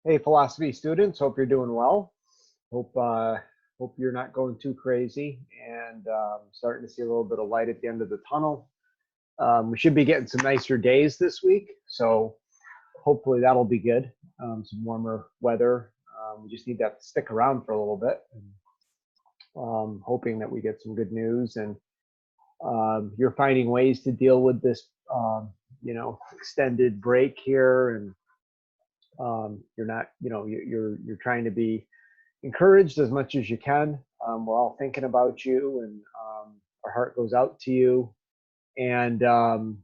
Hey, philosophy students, hope you're doing well. Hope you're not going too crazy and starting to see a little bit of light at the end of the tunnel. We should be getting some nicer days this week, so hopefully that'll be good. Some warmer weather. We just need that to stick around for a little bit. Hoping that we get some good news and you're finding ways to deal with this, extended break here, and you're not, you're trying to be encouraged as much as you can. We're all thinking about you, and our heart goes out to you. And that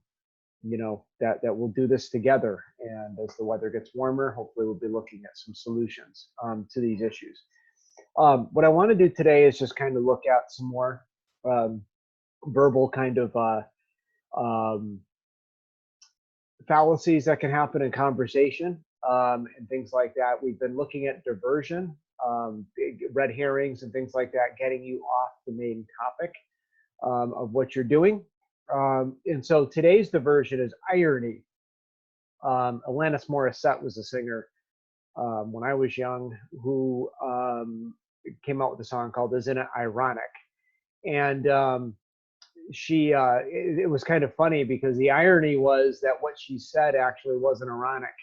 we'll do this together. And as the weather gets warmer, hopefully we'll be looking at some solutions to these issues. What I want to do today is just kind of look at some more verbal kind of um, fallacies that can happen in conversation and things like that. We've been looking at diversion, red herrings and things like that, getting you off the main topic of what you're doing. And so today's diversion is irony. Alanis Morissette was a singer when I was young who came out with a song called "Isn't It Ironic?" And it was kind of funny because the irony was that what she said actually wasn't ironic.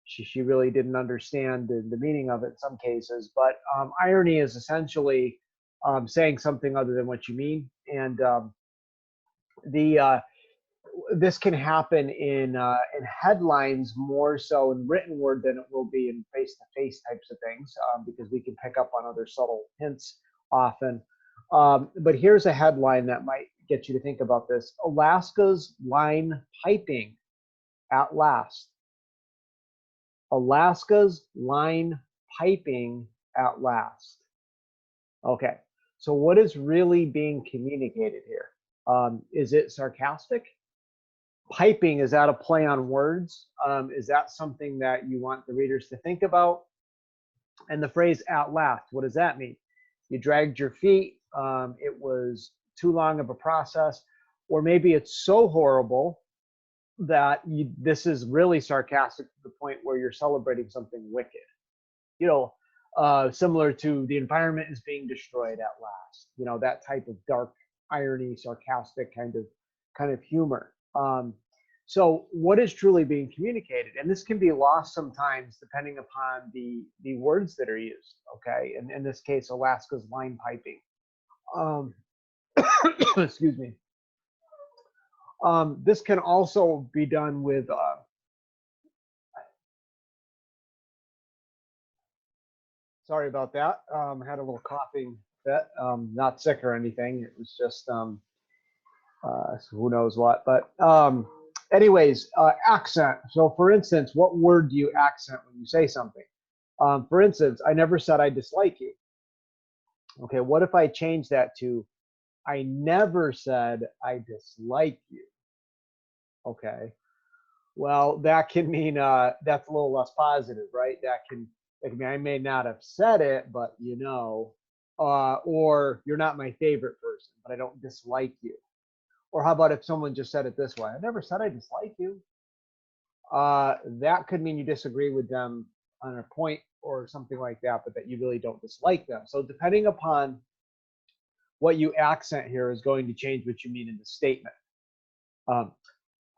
She really didn't understand the meaning of it in some cases. But irony is essentially saying something other than what you mean. And this can happen in headlines more so in written word than it will be in face-to-face types of things, because we can pick up on other subtle hints often. But here's a headline that might get you to think about this. Alaska's line piping at last. Alaska's line piping at last. Okay, so what is really being communicated here? Is it sarcastic? Piping, is that a play on words? Is that something that you want the readers to think about? And the phrase "at last," what does that mean? You dragged your feet, it was too long of a process, or maybe it's so horrible that this is really sarcastic to the point where you're celebrating something wicked. Similar to the environment is being destroyed at last. That type of dark irony, sarcastic kind of humor. So what is truly being communicated? And this can be lost sometimes depending upon the words that are used, okay? And in this case, Alaska's line piping. Excuse me. This can also be done with, sorry about that. Had a little coughing fit, not sick or anything. It was just, so who knows what, but anyways, accent. So for instance, what word do you accent when you say something? For instance, I never said I dislike you. Okay, what if I change that to I never said I dislike you? Okay, well, that can mean that's a little less positive, right? That can mean I may not have said it, but or you're not my favorite person, but I don't dislike you. Or how about if someone just said it this way? I never said I dislike you. That could mean you disagree with them on a point or something like that, but that you really don't dislike them. So depending upon what you accent here is going to change what you mean in the statement.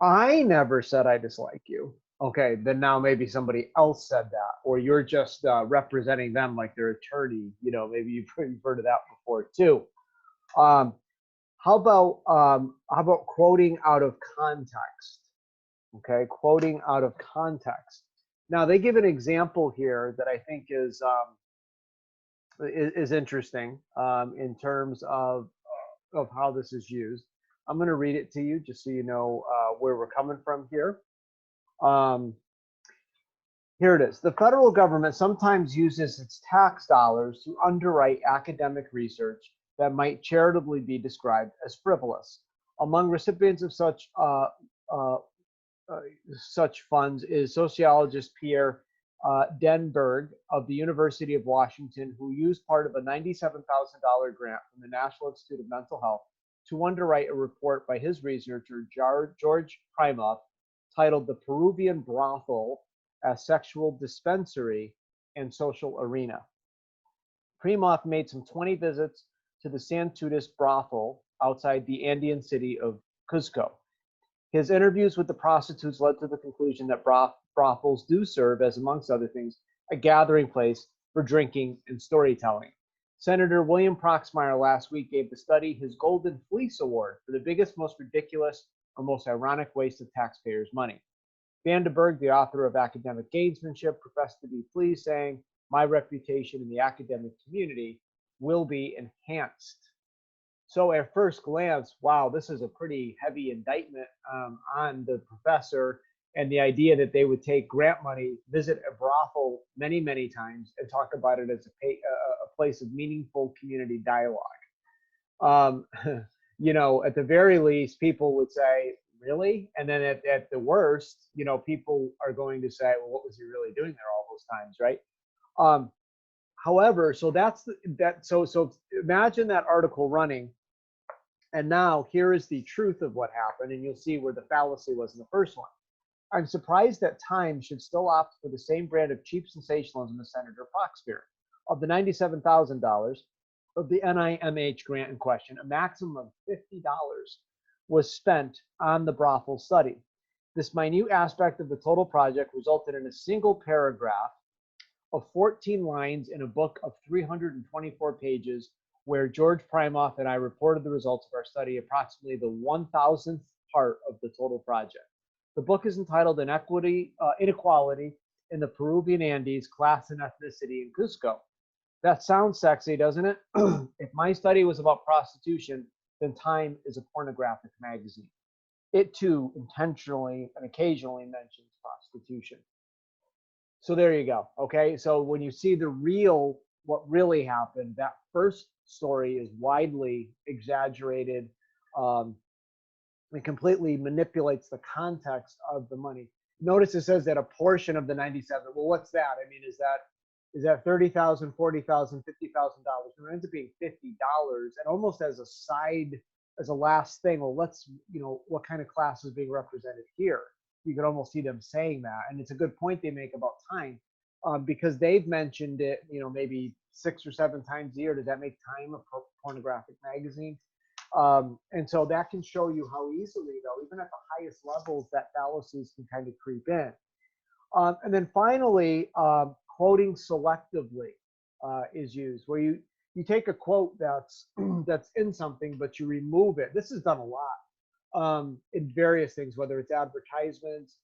I never said I dislike you. Okay, then now maybe somebody else said that, or you're just representing them like their attorney. Maybe you've heard of that before too. How about quoting out of context? Okay, quoting out of context. Now they give an example here that I think is interesting in terms of how this is used. I'm going to read it to you just so you know where we're coming from here. Here it is. The federal government sometimes uses its tax dollars to underwrite academic research that might charitably be described as frivolous. Among recipients of such funds is sociologist Pierre Denberg of the University of Washington, who used part of a $97,000 grant from the National Institute of Mental Health to underwrite a report by his researcher George Primoff titled "The Peruvian Brothel as sexual dispensary and social arena. Primoff made some 20 visits to the Santutis brothel outside the Andean city of Cuzco. His interviews with the prostitutes led to the conclusion that brothels do serve as, amongst other things, a gathering place for drinking and storytelling. Senator William Proxmire last week gave the study his Golden Fleece Award for the biggest, most ridiculous, or most ironic waste of taxpayers' money. Vandenberg, the author of Academic Gamesmanship, professed to be pleased, saying, "My reputation in the academic community will be enhanced." So at first glance, wow, this is a pretty heavy indictment on the professor, and the idea that they would take grant money, visit a brothel many, many times, and talk about it as a place of meaningful community dialogue. At the very least, people would say, really? And then at the worst, people are going to say, well, what was he really doing there all those times, right? However, so so imagine that article running, and now here is the truth of what happened, and you'll see where the fallacy was in the first one. I'm surprised that Time should still opt for the same brand of cheap sensationalism as Senator Proxmire. Of the $97,000 of the NIMH grant in question, a maximum of $50 was spent on the brothel study. This minute aspect of the total project resulted in a single paragraph of 14 lines in a book of 324 pages, where George Primoff and I reported the results of our study, approximately the 1,000th part of the total project. The book is entitled Inequality in the Peruvian Andes, Class and Ethnicity in Cusco. That sounds sexy, doesn't it? If my study was about prostitution, then Time is a pornographic magazine. It too intentionally and occasionally mentions prostitution. So there you go. Okay, so when you see what really happened, that first story is widely exaggerated and completely manipulates the context of the money. Notice it says that a portion of the 97. Well, what's that? I mean, is that $30,000, $40,000, $50,000? It ends up being $50, and almost as a side, as a last thing. Well, let's, what kind of class is being represented here? You could almost see them saying that, and it's a good point they make about Time, because they've mentioned it, maybe 6 or 7 times a year. Does that make Time a pornographic magazine? And so that can show you how easily, though, even at the highest levels, that fallacies can kind of creep in. And then finally, quoting selectively is used, where you take a quote that's in something, but you remove it. This is done a lot in various things, whether it's advertisements.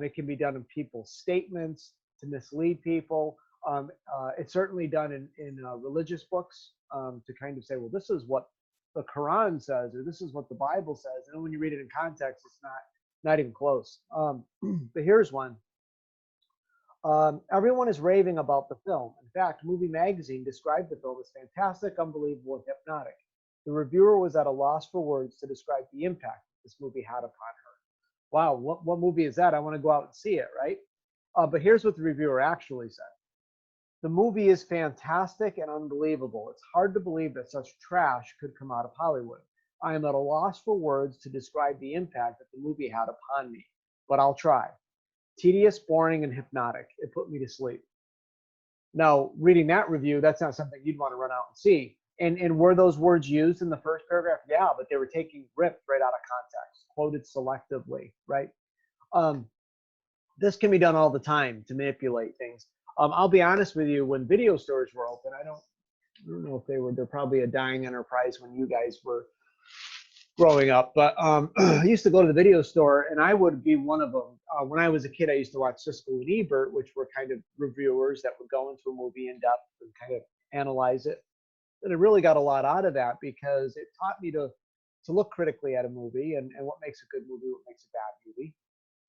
It can be done in people's statements to mislead people. It's certainly done in religious books to kind of say, well, this is what the Quran says, or this is what the Bible says. And when you read it in context, it's not even close. But here's one. Everyone is raving about the film. In fact, Movie Magazine described the film as fantastic, unbelievable, and hypnotic. The reviewer was at a loss for words to describe the impact this movie had upon her. Wow, what movie is that? I want to go out and see it, right? But here's what the reviewer actually said. The movie is fantastic and unbelievable. It's hard to believe that such trash could come out of Hollywood. I am at a loss for words to describe the impact that the movie had upon me, but I'll try. Tedious, boring, and hypnotic. It put me to sleep. Now, reading that review, that's not something you'd want to run out and see. And were those words used in the first paragraph? Yeah, but they were ripped right out of context, quoted selectively, right? This can be done all the time to manipulate things. I'll be honest with you, when video stores were open, I don't know if they're probably a dying enterprise when you guys were growing up, but I used to go to the video store, and I would be one of them. When I was a kid, I used to watch Siskel and Ebert, which were kind of reviewers that would go into a movie in depth and kind of analyze it. And I really got a lot out of that, because it taught me to look critically at a movie and what makes a good movie, what makes a bad movie.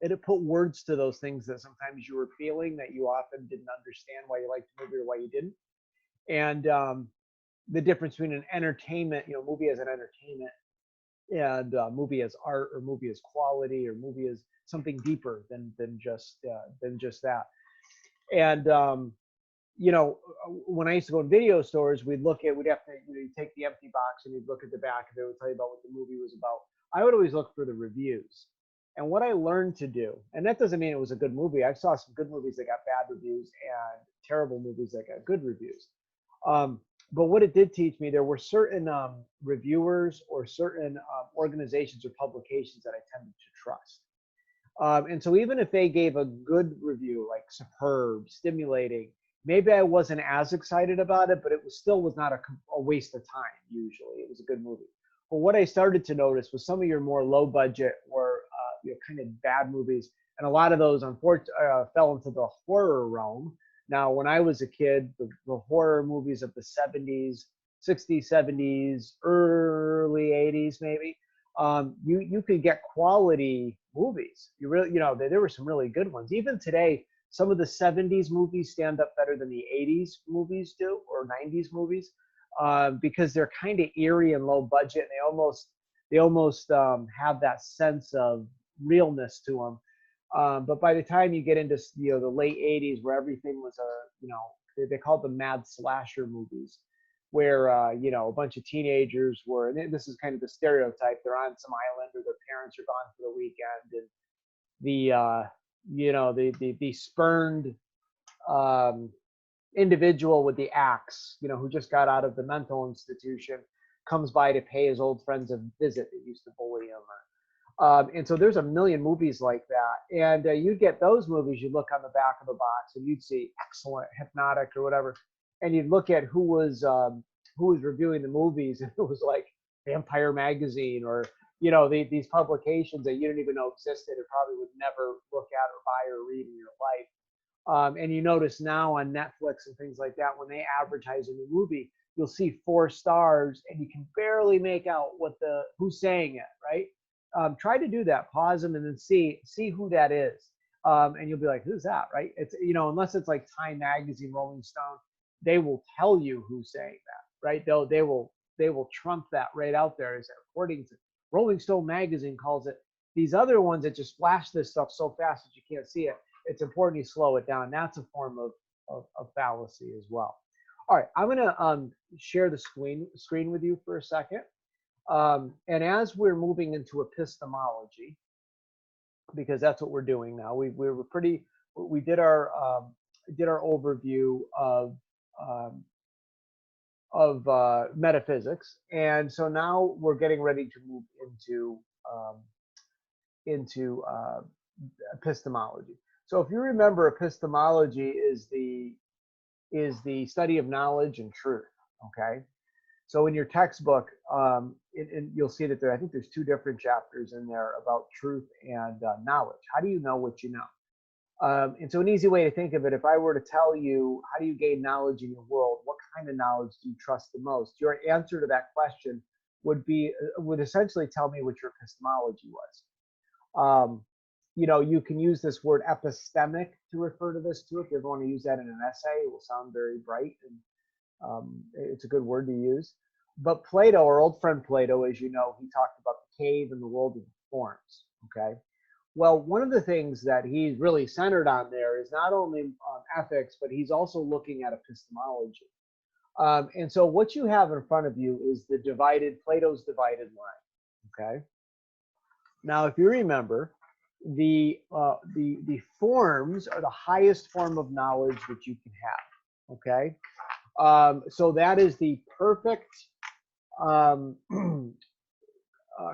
And it put words to those things that sometimes you were feeling that you often didn't understand why you liked the movie or why you didn't. And the difference between an entertainment, movie as an entertainment, and movie as art, or movie as quality, or movie as something deeper than just that. And when I used to go in video stores, we'd have to you'd take the empty box and you'd look at the back, and they would tell you about what the movie was about. I would always look for the reviews. And what I learned to do, and that doesn't mean it was a good movie. I saw some good movies that got bad reviews and terrible movies that got good reviews. Um, but what it did teach me, there were certain reviewers or certain organizations or publications that I tended to trust. And so even if they gave a good review, like superb, stimulating, maybe I wasn't as excited about it, but it was still was not a waste of time. Usually, it was a good movie. But what I started to notice was some of your more low budget or kind of bad movies, and a lot of those unfortunately fell into the horror realm. Now, when I was a kid, the horror movies of the 70s, 60s, 70s, early 80s, maybe, you could get quality movies. You really, there were some really good ones. Even today, some of the 70s movies stand up better than the 80s movies do, or 90s movies, because they're kind of eerie and low budget, and they almost have that sense of realness to them. But by the time you get into the late 80s, where everything was they called them mad slasher movies, where a bunch of teenagers were, and this is kind of the stereotype, they're on some island or their parents are gone for the weekend, and the spurned um, individual with the axe, who just got out of the mental institution, comes by to pay his old friends a visit that used to bully him. And so there's a million movies like that. And you'd get those movies, you'd look on the back of the box and you'd see excellent, hypnotic, or whatever. And you'd look at who was reviewing the movies, and it was like Vampire Magazine or these publications that you didn't even know existed and probably would never look at or buy or read in your life. And you notice now on Netflix and things like that, when they advertise a new movie, you'll see 4 stars and you can barely make out who's saying it, right? Try to do that, pause them and then see who that is. And you'll be like, who's that, right? It's, unless it's like Time Magazine, Rolling Stone, they will tell you who's saying that, right? They will trump that right out there as according to Rolling Stone magazine calls it. These other ones that just flash this stuff so fast that you can't see it, it's important you slow it down. That's a form of fallacy as well. All right, I'm going to share the screen with you for a second. And as we're moving into epistemology, because that's what we're doing now, we did our overview of metaphysics, and so now we're getting ready to move into epistemology. So if you remember, epistemology is the study of knowledge and truth. Okay. So in your textbook, and you'll see that I think there's 2 different chapters in there about truth and knowledge. How do you know what you know? And so an easy way to think of it, if I were to tell you, how do you gain knowledge in your world? What kind of knowledge do you trust the most? Your answer to that question would essentially tell me what your epistemology was. You can use this word epistemic to refer to this too. If you ever want to use that in an essay, it will sound very bright, and it's a good word to use. But Plato, our old friend Plato, as you know, he talked about the cave and the world of the forms. Okay. Well, one of the things that he's really centered on there is not only ethics, but he's also looking at epistemology. And so what you have in front of you is Plato's divided line. Okay. Now, if you remember, the forms are the highest form of knowledge that you can have. Okay. So that is the perfect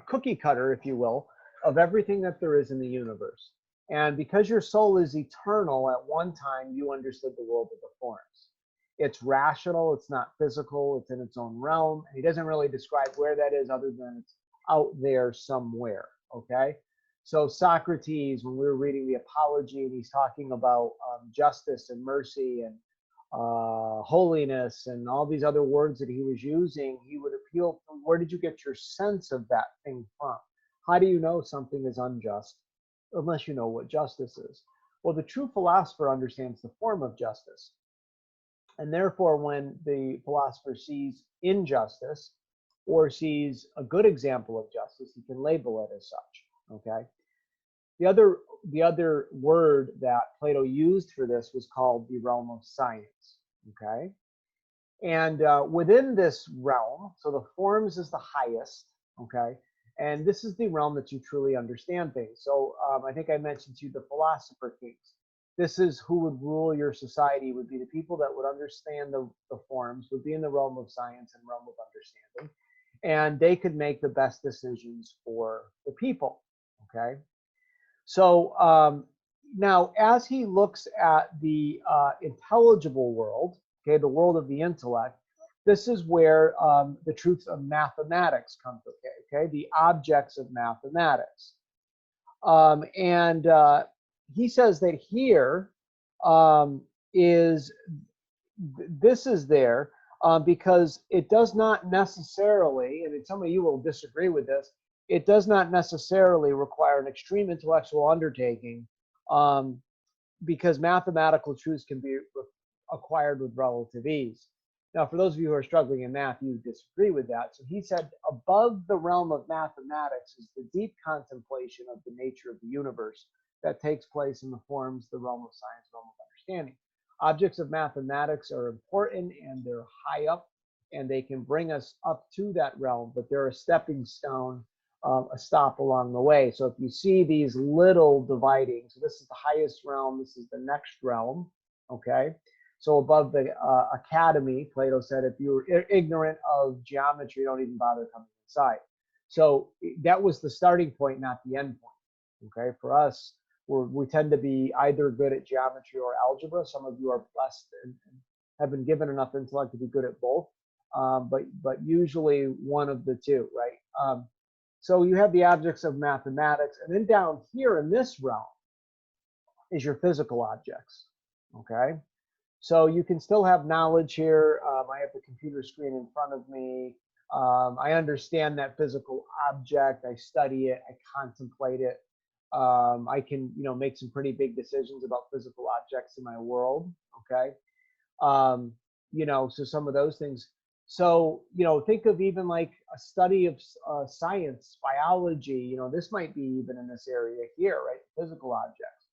cookie cutter, if you will, of everything that there is in the universe. And because your soul is eternal, at one time you understood the world of the forms. It's rational, it's not physical, it's in its own realm. And he doesn't really describe where that is other than it's out there somewhere. Okay. So Socrates, when we were reading the Apology, and he's talking about justice and mercy and holiness and all these other words that he was using, he would appeal from, where did you get your sense of that thing from? How do you know something is unjust unless you know what justice is? Well, the true philosopher understands the form of justice. And therefore, when the philosopher sees injustice or sees a good example of justice, he can label it as such. Okay. The other word that Plato used for this was called the realm of science. Okay. And within this realm, so the forms is the highest. Okay. And this is the realm that you truly understand things. So I think I mentioned to you the philosopher kings. This is who would rule your society, would be the people that would understand the forms, would be in the realm of science and realm of understanding, and they could make the best decisions for the people. Okay. So now, as he looks at the intelligible world, okay, the world of the intellect, this is where the truths of mathematics come to play, okay, the objects of mathematics. And he says that here is this is there because it does not necessarily, and some of you will disagree with this, it does not necessarily require an extreme intellectual undertaking um, because mathematical truths can be acquired with relative ease. Now, for those of you who are struggling in math, you disagree with that. So he said above the realm of mathematics is the deep contemplation of the nature of the universe that takes place in the forms, the realm of science, realm of understanding. Objects of mathematics are important and they're high up and they can bring us up to that realm, but they're a stepping stone, a stop along the way. So if you see these little dividing, so this is the highest realm, this is the next realm, okay? So above the academy, Plato said, if you're ignorant of geometry, don't even bother coming inside. So that was the starting point, not the end point, okay? For us, we tend to be either good at geometry or algebra. Some of you are blessed and have been given enough intellect to be good at both, but usually one of the two, right? So you have the objects of mathematics, and then down here in this realm is your physical objects, okay? So you can still have knowledge here. I have the computer screen in front of me. I understand that physical object. I study it. I contemplate it. I can, make some pretty big decisions about physical objects in my world. Okay. So some of those things. So, think of even like a study of science, biology, this might be even in this area here, right? Physical objects.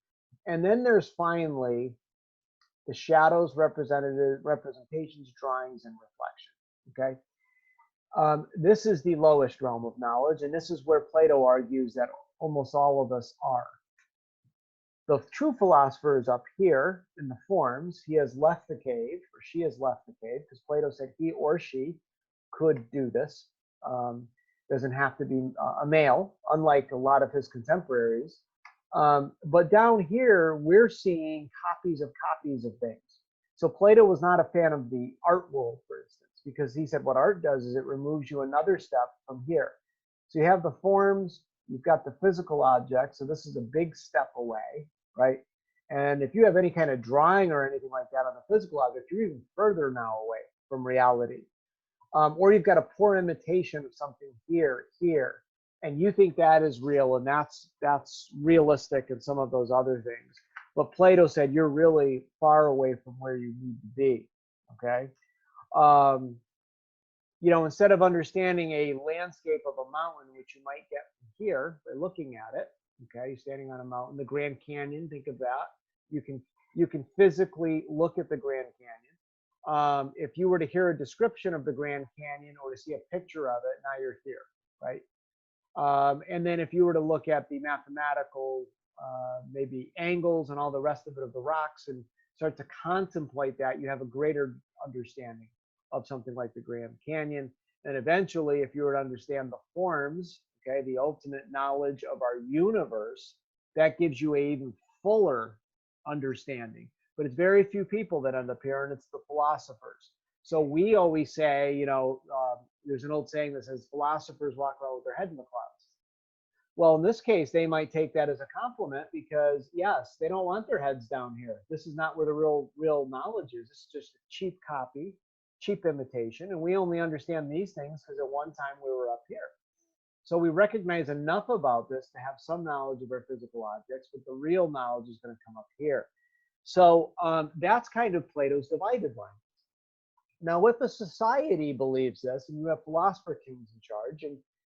And then there's finally the shadows, representations, drawings, and reflection. Okay. This is the lowest realm of knowledge, and this is where Plato argues that almost all of us are. The true philosopher is up here in the forms. He has left the cave, or she has left the cave, because Plato said he or she could do this. Doesn't have to be a male, unlike a lot of his contemporaries. But down here, we're seeing copies of things. So Plato was not a fan of the art world, for instance, because he said what art does is it removes you another step from here. So you have the forms, you've got the physical objects. So this is a big step away, right? And if you have any kind of drawing or anything like that on the physical object, you're even further now away from reality. Or you've got a poor imitation of something here, and you think that is real, and that's realistic, and some of those other things. But Plato said you're really far away from where you need to be. Okay. Instead of understanding a landscape of a mountain, which you might get from here by looking at it, okay, you're standing on a mountain, the Grand Canyon, think of that. You can physically look at the Grand Canyon. If you were to hear a description of the Grand Canyon or to see a picture of it, now you're here, right? And then if you were to look at the mathematical, maybe angles and all the rest of it of the rocks and start to contemplate that, you have a greater understanding of something like the Grand Canyon. And eventually, if you were to understand the forms, okay, the ultimate knowledge of our universe, that gives you an even fuller understanding. But it's very few people that end up here, and it's the philosophers. So we always say, there's an old saying that says philosophers walk around with their head in the clouds. Well, in this case, they might take that as a compliment because, yes, they don't want their heads down here. This is not where the real knowledge is. This is just a cheap copy, cheap imitation. And we only understand these things because at one time we were up here. So we recognize enough about this to have some knowledge of our physical objects, but the real knowledge is going to come up here. So that's kind of Plato's divided line. Now, if a society believes this, and you have philosopher kings in charge,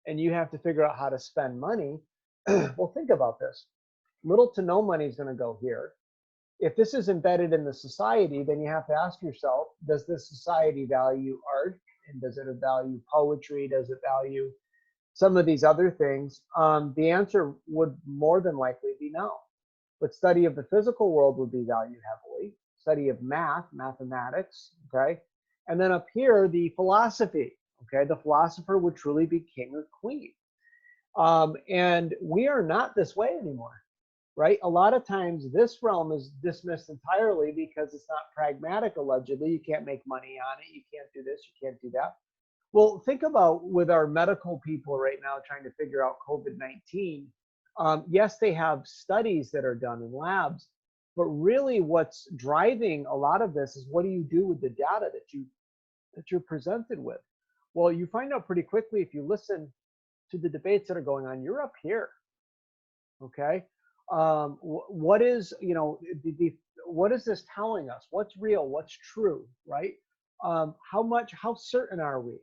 and you have to figure out how to spend money, well, think about this. Little to no money is going to go here. If this is embedded in the society, then you have to ask yourself, does this society value art? And does it value poetry? Does it value some of these other things, the answer would more than likely be no. But study of the physical world would be valued heavily. Study of mathematics, okay? And then up here, the philosophy, okay? The philosopher would truly be king or queen. And we are not this way anymore, right? A lot of times this realm is dismissed entirely because it's not pragmatic, allegedly. You can't make money on it. You can't do this. You can't do that. Well, think about with our medical people right now trying to figure out COVID-19. Yes, they have studies that are done in labs, but really what's driving a lot of this is what do you do with the data that you're presented with? Well, you find out pretty quickly if you listen to the debates that are going on. You're up here, okay? What is, you know, what is this telling us? What's real? What's true, right? How certain are we?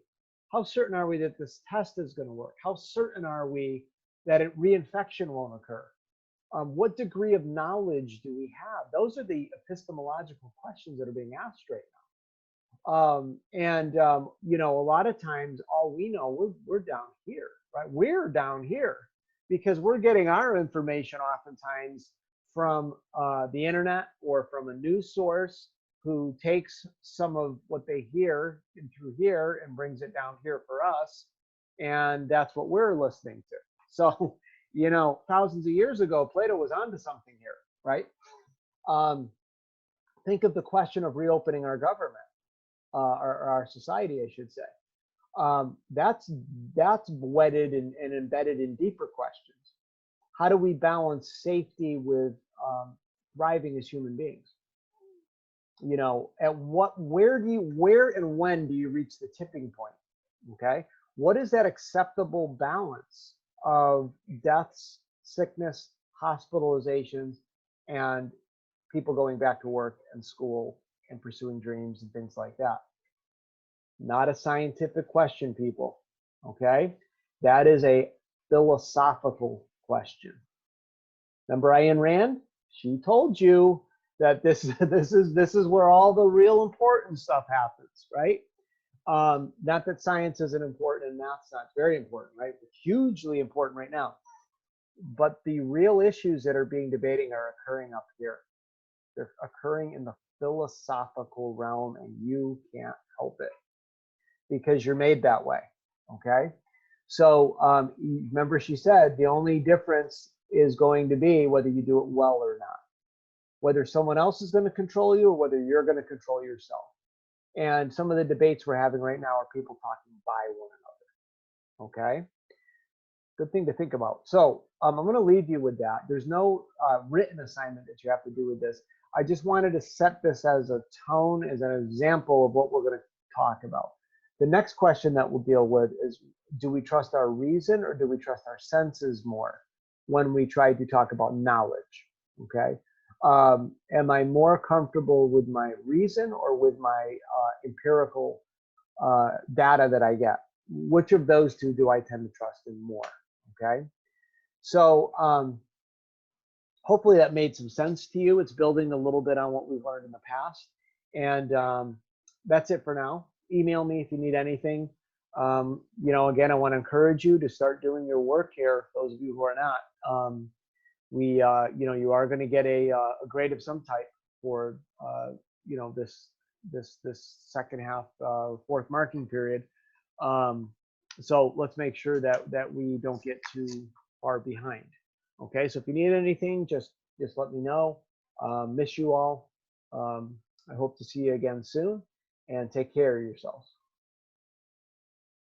How certain are we that this test is going to work? How certain are we that reinfection won't occur? What degree of knowledge do we have? Those are the epistemological questions that are being asked right now. You know, a lot of times, all we know, we're down here, right? We're down here because we're getting our information oftentimes from the internet or from a news source who takes some of what they hear through here and brings it down here for us. And that's what we're listening to. So, you know, thousands of years ago, Plato was onto something here, right? Think of the question of reopening our government, our society, I should say. That's wedded and embedded in deeper questions. How do we balance safety with thriving as human beings? You know, where and when do you reach the tipping point? Okay, what is that acceptable balance of deaths, sickness, hospitalizations, and people going back to work and school and pursuing dreams and things like that? Not a scientific question, people. Okay, that is a philosophical question. Remember Ayn Rand? She told you that this is where all the real important stuff happens, right? Not that science isn't important and math's not. It's very important, right? It's hugely important right now. But the real issues that are being debated are occurring up here. They're occurring in the philosophical realm, and you can't help it because you're made that way, okay? So remember she said the only difference is going to be whether you do it well or not. Whether someone else is going to control you or whether you're going to control yourself. And some of the debates we're having right now are people talking by one another. Okay? Good thing to think about. So I'm going to leave you with that. There's no written assignment that you have to do with this. I just wanted to set this as a tone, as an example of what we're going to talk about. The next question that we'll deal with is, do we trust our reason or do we trust our senses more when we try to talk about knowledge? Okay? Am I more comfortable with my reason or with my empirical data that I get? Which of those two do I tend to trust in more? Okay, so hopefully that made some sense to you. It's building a little bit on what we've learned in the past, and that's it for now. Email me if you need anything. You know, again, I want to encourage you to start doing your work here. Those of you who are not. You know, you are going to get a grade of some type for you know, this second half, fourth marking period. So let's make sure that we don't get too far behind. Okay, so if you need anything, just let me know. Miss you all. I hope to see you again soon, and take care of yourselves.